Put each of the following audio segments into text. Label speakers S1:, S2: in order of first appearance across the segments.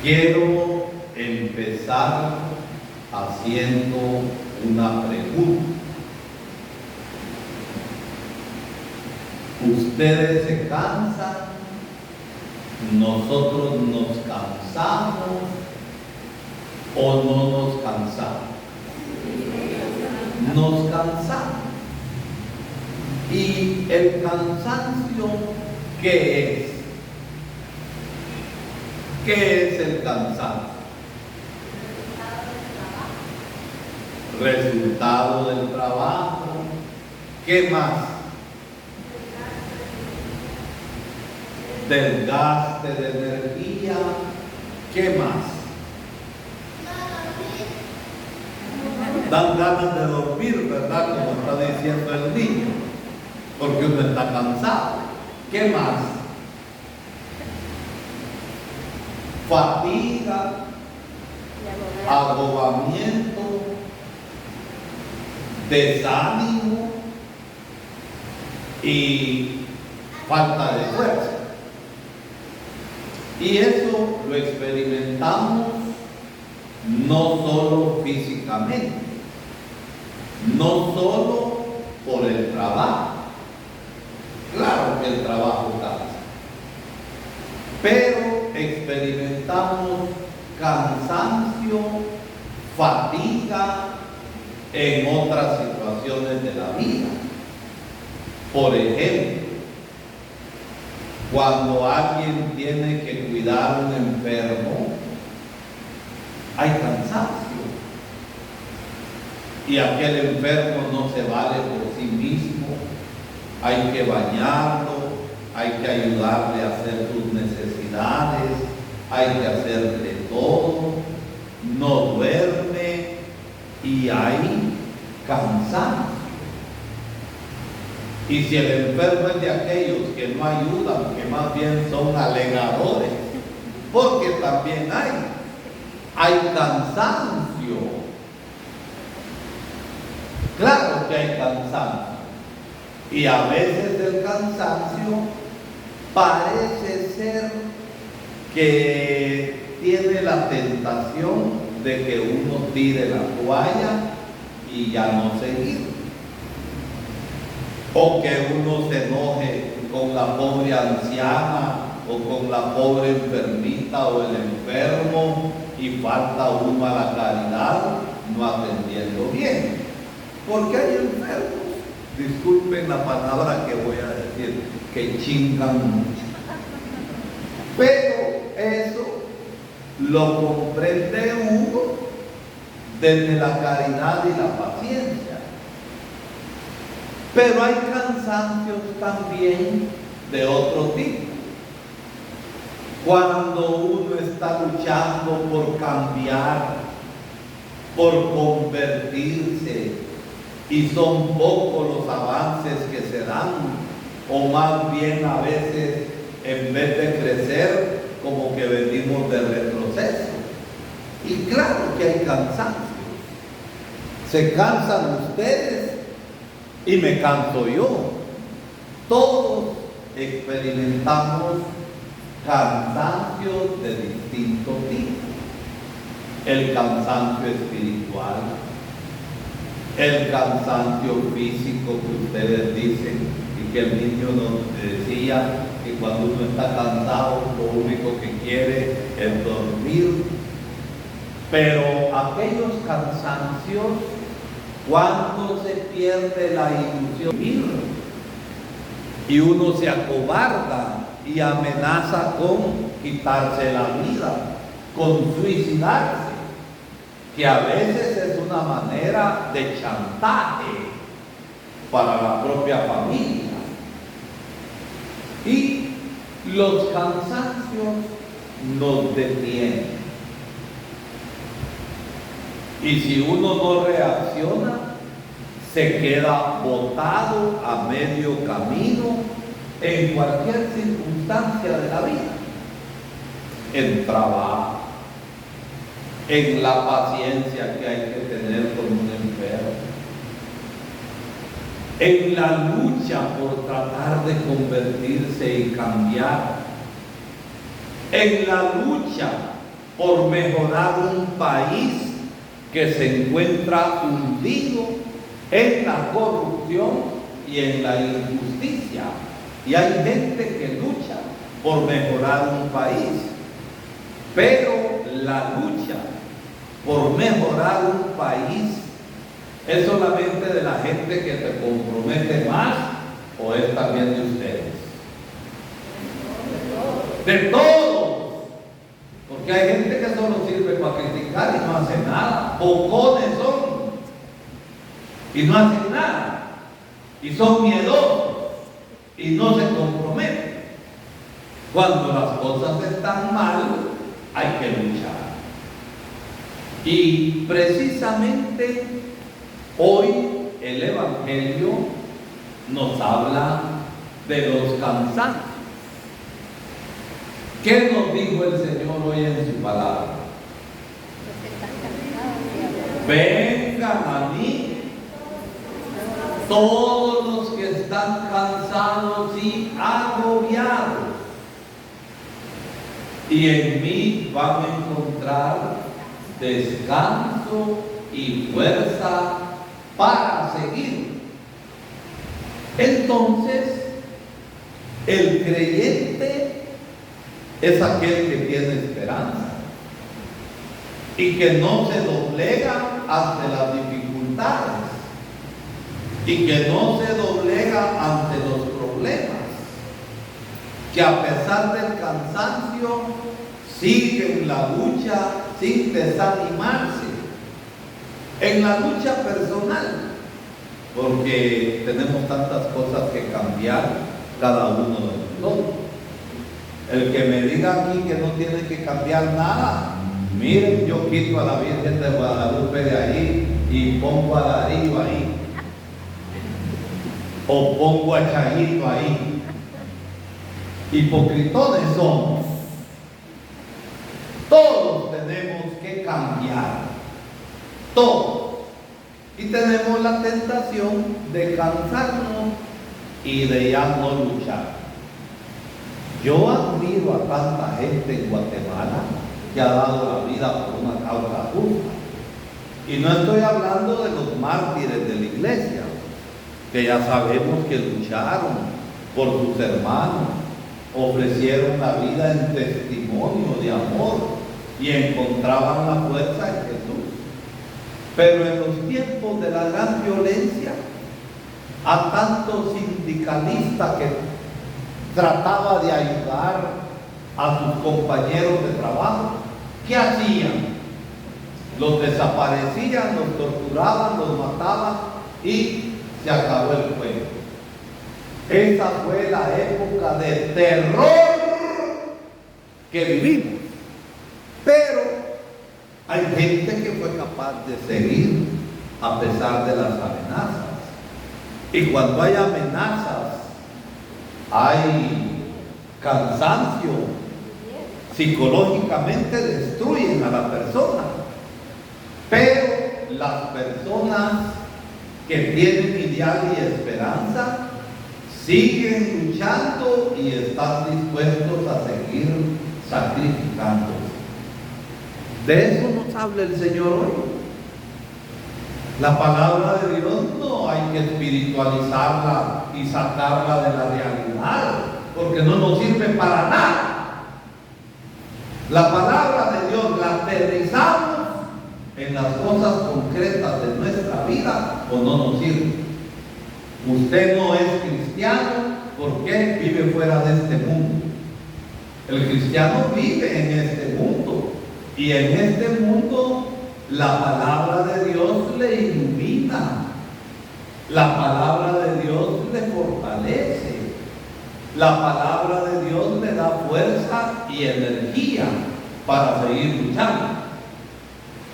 S1: Quiero empezar haciendo una pregunta. ¿Ustedes se cansan? ¿Nosotros nos cansamos o no nos cansamos? Nos cansamos. ¿Y el cansancio qué es? ¿Qué es el cansancio? Resultado del trabajo. ¿Qué más? Desgaste de energía. ¿Qué más? Dan ganas de dormir, ¿verdad? Como está diciendo el niño, porque uno está cansado. ¿Qué más? Fatiga, agobamiento, desánimo y falta de fuerza. Y eso lo experimentamos no solo físicamente, no solo por el trabajo. Claro que el trabajo cansa, pero experimentamos cansancio, fatiga en otras situaciones de la vida. Por ejemplo, cuando alguien tiene que cuidar a un enfermo, hay cansancio. Y aquel enfermo no se vale por sí mismo. Hay que bañarlo, hay que ayudarle a hacer sus necesidades, hay que hacerle todo. No duerme y hay cansancio. Y si el enfermo es de aquellos que no ayudan, que más bien son alegadores, porque también hay cansancio. Claro que hay cansancio. Y a veces el cansancio parece ser que tiene la tentación de que uno tire la toalla y ya no seguir. O que uno se enoje con la pobre anciana o con la pobre enfermita o el enfermo y falta uno a la caridad no atendiendo bien. Porque hay enfermos, disculpen la palabra que voy a decir, que chingan mucho. Pero eso lo comprende uno desde la caridad y la paciencia. Pero hay cansancios también de otro tipo. Cuando uno está luchando por cambiar, por convertirse, y son pocos los avances que se dan, o más bien a veces en vez de crecer, como que venimos de retroceso. Y claro que hay cansancios. Se cansan ustedes y me canso yo. Todos experimentamos cansancios de distinto tipo. El cansancio espiritual, el cansancio físico que ustedes dicen, y que el niño nos decía que cuando uno está cansado lo único que quiere es dormir. Pero aquellos cansancios, cuando se pierde la ilusión y uno se acobarda y amenaza con quitarse la vida, con suicidarse, que a veces es una manera de chantaje para la propia familia. Y los cansancios nos detienen. Y si uno no reacciona, se queda botado a medio camino en cualquier circunstancia de la vida. En trabajo, en la paciencia que hay que tener con un enfermo, en la lucha por tratar de convertirse y cambiar, en la lucha por mejorar un país que se encuentra hundido en la corrupción y en la injusticia. Y hay gente que lucha por mejorar un país, pero la lucha por mejorar un país es solamente de la gente que se compromete más, o es también de ustedes. De todos. Porque hay gente que solo sirve para criticar y no hace nada. Bocones son. Y no hacen nada. Y son miedosos. Y no se comprometen. Cuando las cosas están mal, hay que luchar. Y precisamente hoy el Evangelio nos habla de los cansancios. ¿Qué nos dijo el Señor hoy en su palabra? Vengan a mí todos los que están cansados y agobiados, y en mí van a encontrar descanso y fuerza para seguir. Entonces, el creyente es aquel que tiene esperanza y que no se doblega ante las dificultades y que no se doblega ante los problemas, que a pesar del cansancio sigue en la lucha sin desanimarse, en la lucha personal, porque tenemos tantas cosas que cambiar cada uno de nosotros. El que me diga aquí que no tiene que cambiar nada, miren, yo quito a la Virgen de Guadalupe de ahí y pongo a Darío ahí, o pongo a Chayito ahí. Hipocritones somos. Todos tenemos que cambiar, todos, y tenemos la tentación de cansarnos y de ya no luchar. Yo admiro a tanta gente en Guatemala que ha dado la vida por una causa justa. Y no estoy hablando de los mártires de la iglesia, que ya sabemos que lucharon por sus hermanos, ofrecieron la vida en testimonio de amor y encontraban la fuerza en Jesús. Pero en los tiempos de la gran violencia, a tantos sindicalistas que trataba de ayudar a sus compañeros de trabajo, ¿qué hacían? Los desaparecían, los torturaban, los mataban y se acabó el juego. Esa fue la época de terror que vivimos. Pero hay gente que fue capaz de seguir a pesar de las amenazas. Y cuando hay amenazas, hay cansancio, psicológicamente destruyen a la persona. Pero las personas que tienen ideal y esperanza siguen luchando y están dispuestos a seguir sacrificándose. De eso nos habla el Señor hoy. La palabra de Dios no hay que espiritualizarla y sacarla de la realidad, porque no nos sirve para nada. La palabra de Dios la aterrizamos en las cosas concretas de nuestra vida o no nos sirve. Usted no es cristiano porque vive fuera de este mundo. El cristiano vive en este mundo y en este mundo la palabra de Dios le ilumina, la palabra de Dios le fortalece, la palabra de Dios le da fuerza y energía para seguir luchando.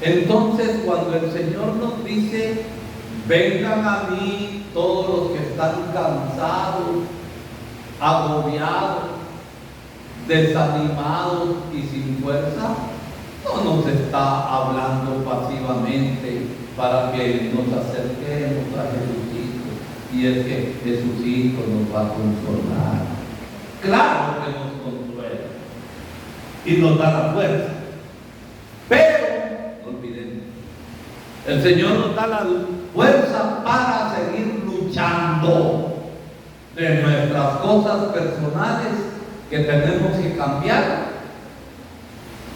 S1: Entonces, cuando el Señor nos dice, vengan a mí todos los que están cansados, agobiados, desanimados y sin fuerza, no nos está hablando pasivamente para que nos acerquemos a Jesucristo. Y es que Jesucristo nos va a consolar. Claro que nos consuela y nos da la fuerza. El Señor nos da la fuerza para seguir luchando de nuestras cosas personales que tenemos que cambiar.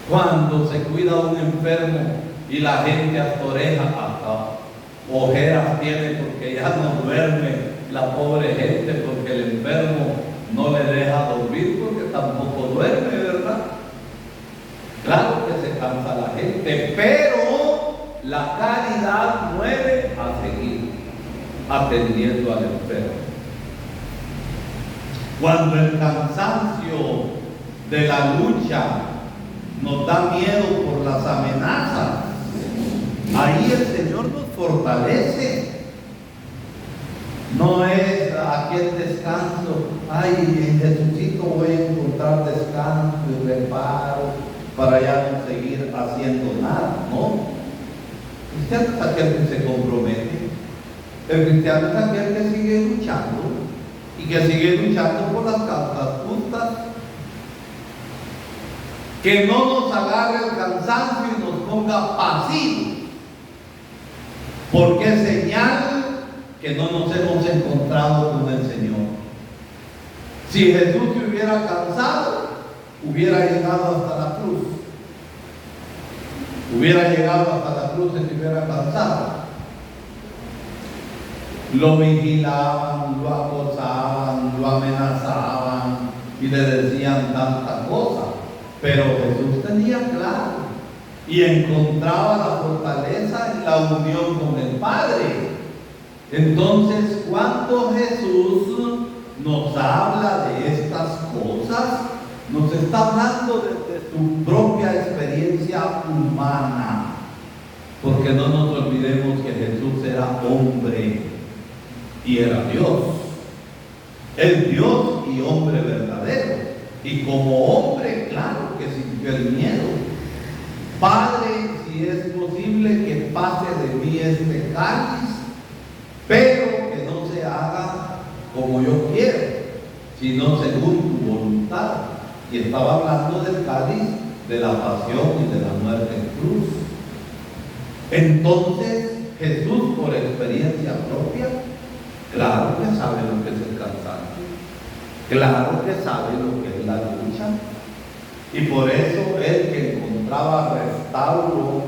S1: Cuando se cuida a un enfermo y la gente hasta oreja, hasta ojeras tiene porque ya no duerme la pobre gente, porque el enfermo no le deja dormir porque tampoco duerme, ¿verdad? Claro que se cansa la gente, pero la caridad mueve a seguir atendiendo al enfermo. Cuando el cansancio de la lucha nos da miedo por las amenazas, ahí el Señor nos fortalece. No es aquel descanso, ay, en Jesucito voy a encontrar descanso y reparo para ya no seguir haciendo nada. No, el cristiano es aquel que se compromete. El cristiano es aquel que sigue luchando y que sigue luchando por las causas justas. Que no nos agarre el cansancio y nos ponga pasivos, porque es señal que no nos hemos encontrado con el Señor. Si Jesús se hubiera cansado, hubiera llegado hasta la cruz. Hubiera llegado hasta la cruz si se hubiera cansado. Lo vigilaban, lo acosaban, lo amenazaban y le decían tantas cosas. Pero Jesús tenía claro y encontraba la fortaleza en la unión con el Padre. Entonces, cuando Jesús nos habla de estas cosas, nos está hablando de su propia experiencia humana. Porque no nos olvidemos que Jesús era hombre y era Dios. Es Dios y hombre verdadero. Y como hombre, claro que sintió el miedo. Padre, si es posible que pase de mí este cáliz, pero que no se haga como yo quiero, sino según tu voluntad. Y estaba hablando del cáliz de la pasión y de la muerte en cruz. Entonces, Jesús, por experiencia propia, claro que sabe lo que es el cansancio. Claro que sabe lo que es la lucha. Y por eso él, que encontraba restauro,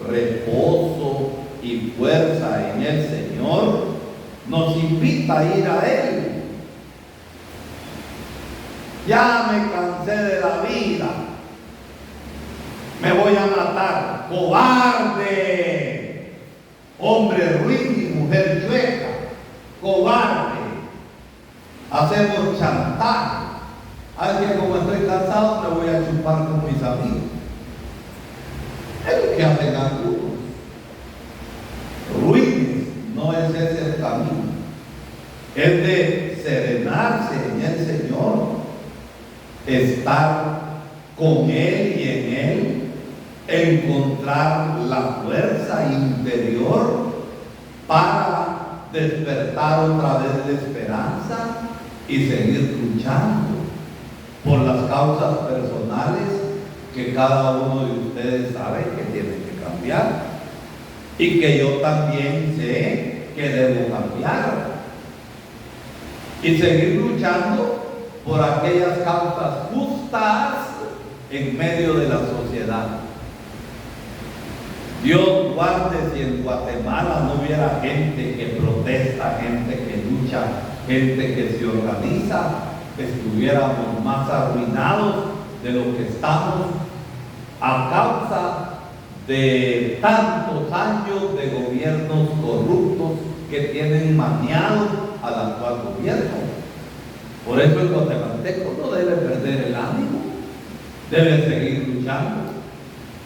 S1: reposo y fuerza en el Señor, nos invita a ir a Él. Ya me cansé de la vida, me voy a matar. ¡Cobarde! Hombre ruin y mujer chueca. ¡Cobarde! Hacemos chantaje. Alguien, como estoy cansado, me voy a chupar con mis amigos. Es lo que hacen algunos. Ruines, no es ese el camino. Es de serenarse en el Señor, estar con Él y en Él, encontrar la fuerza interior para despertar otra vez de esperanza y seguir luchando por las causas personales que cada uno de ustedes sabe que tienen que cambiar y que yo también sé que debo cambiar, y seguir luchando por aquellas causas justas en medio de la sociedad. Dios guarde si en Guatemala no hubiera gente que protesta, gente que lucha, gente que se organiza, estuviéramos más arruinados de lo que estamos a causa de tantos años de gobiernos corruptos que tienen maniado al actual gobierno. Por eso el guatemalteco no debe perder el ánimo, debe seguir luchando.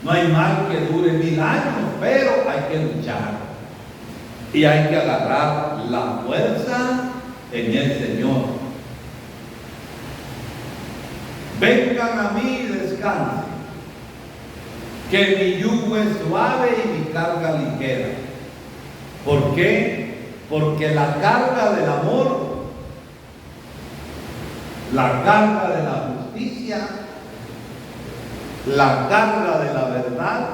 S1: No hay mal que dure 1000 años, pero hay que luchar y hay que agarrar la fuerza en el Señor. Vengan a mí y descansen, que mi yugo es suave y mi carga ligera. ¿Por qué? Porque la carga del amor, la carga de la justicia, la carga de la verdad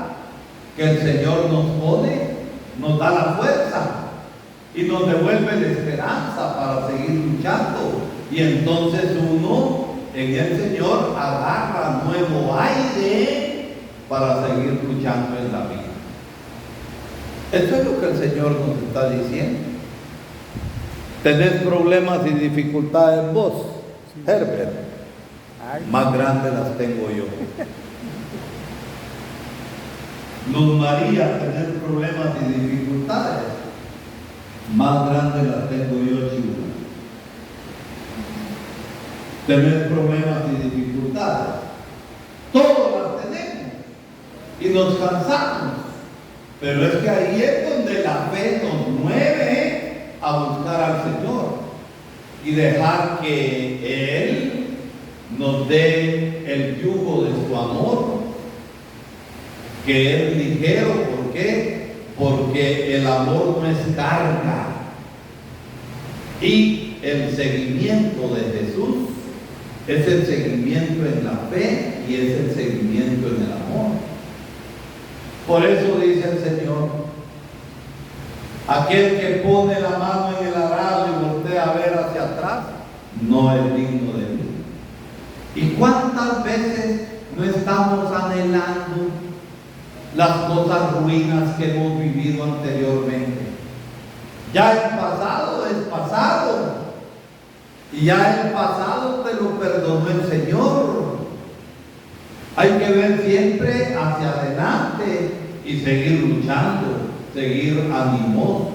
S1: que el Señor nos pone, nos da la fuerza y nos devuelve la esperanza para seguir luchando. Y entonces uno en el Señor agarra nuevo aire para seguir luchando en la vida. Esto es lo que el Señor nos está diciendo. ¿Tenés problemas y dificultades vos, Herbert? Más grandes las tengo yo. Luz María, ¿tenés problemas y dificultades? Más grandes las tengo yo, chula. ¿Tenés problemas y dificultades? Todos las tenemos y nos cansamos. Pero es que ahí es donde la fe nos mueve a buscar al Señor y dejar que Él nos dé el yugo de su amor, que es ligero. ¿Por qué? Porque el amor no es carga. Y el seguimiento de Jesús es el seguimiento en la fe y es el seguimiento en el amor. Por eso dice el Señor: aquel que pone la mano en el arado y voltea a ver hacia atrás, no es digno de mí. ¿Y cuántas veces no estamos anhelando las cosas ruinas que hemos vivido anteriormente? Ya el pasado es pasado, y ya el pasado te lo perdonó el Señor. Hay que ver siempre hacia adelante y seguir luchando, seguir animoso.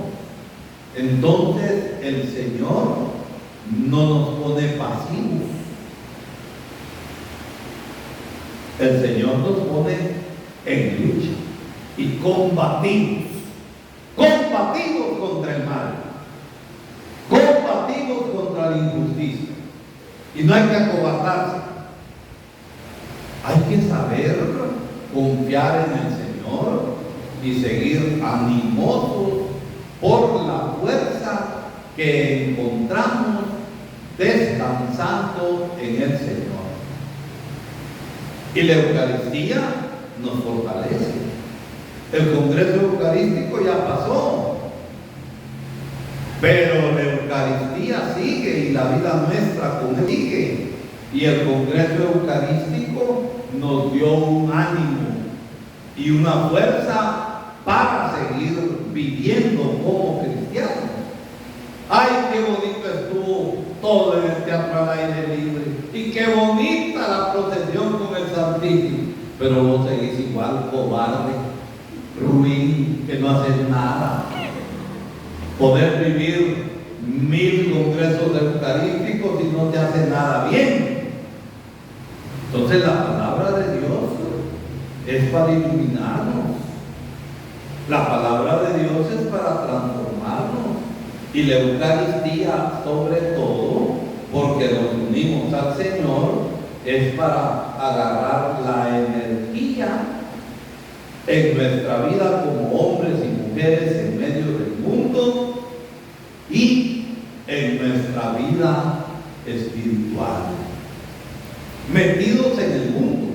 S1: Entonces el Señor no nos pone pasivos. El Señor nos pone en lucha y combatimos contra el mal, combatimos contra la injusticia, y no hay que acobardarse. Hay que saber confiar en el Señor y seguir animosos por la fuerza que encontramos descansando en el Señor. Y la Eucaristía nos fortalece. El Congreso Eucarístico ya pasó, pero la Eucaristía sigue y la vida nuestra con él sigue. Y el Congreso Eucarístico nos dio un ánimo y una fuerza para seguir viviendo como cristianos. ¡Ay, qué bonito estuvo todo en el teatro al aire libre! ¡Y qué bonita la procesión con el Santísimo! Pero vos seguís igual, cobarde, ruin, que no haces nada. Poder vivir 1000 congresos eucarísticos y no te hace nada bien. Entonces la palabra de Dios es para iluminarnos. La palabra de Dios es para transformarnos. Y la Eucaristía, sobre todo, porque nos unimos al Señor, es para agarrar la energía en nuestra vida como hombres y mujeres en medio del mundo y en nuestra vida espiritual, metidos en el mundo.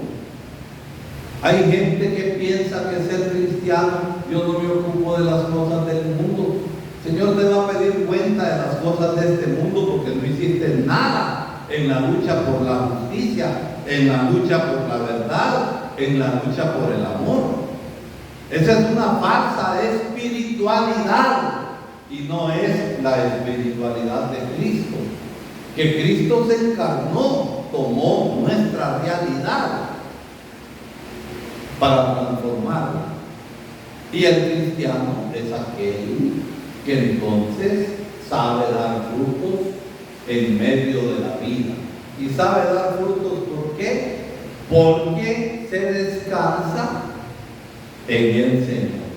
S1: Hay gente que piensa que ser cristiano, yo no me ocupo de las cosas del mundo. El Señor te va a pedir cuenta de las cosas de este mundo porque no hiciste nada en la lucha por la justicia, en la lucha por la verdad, en la lucha por el amor. Esa es una falsa espiritualidad y no es la espiritualidad de Cristo. Que Cristo se encarnó, tomó nuestra realidad para transformarla. Y el cristiano es aquel que entonces sabe dar frutos en medio de la vida. ¿Y sabe dar frutos por qué? Porque se descansa en el Señor.